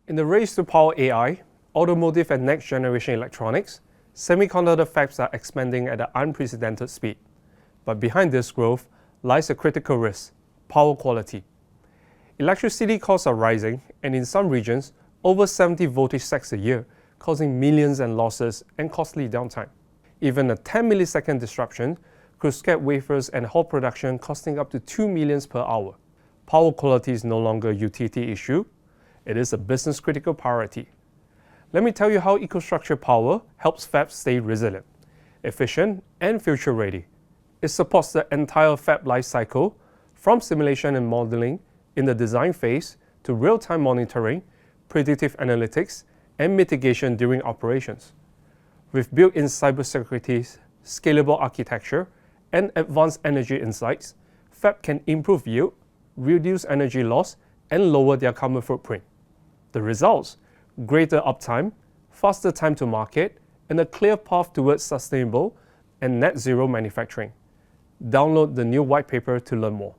In the race to power AI, automotive and next-generation electronics, semiconductor fabs are expanding at an unprecedented speed. But behind this growth lies a critical risk: power quality. Electricity costs are rising, and in some regions, over 70 voltage sags a year, causing millions in losses and costly downtime. Even a 10 millisecond disruption could scare wafers and whole production, costing up to $2 million per hour. Power quality is no longer a utility issue, it is a business-critical priority. Let me tell you how EcoStruxure Power helps fabs stay resilient, efficient, and future-ready. It supports the entire fab life cycle, from simulation and modeling in the design phase to real-time monitoring, predictive analytics, and mitigation during operations. With built-in cybersecurity, scalable architecture, and advanced energy insights, fab can improve yield, reduce energy loss, and lower their carbon footprint. The results: greater uptime, faster time to market, and a clear path towards sustainable and net zero manufacturing. Download the new white paper to learn more.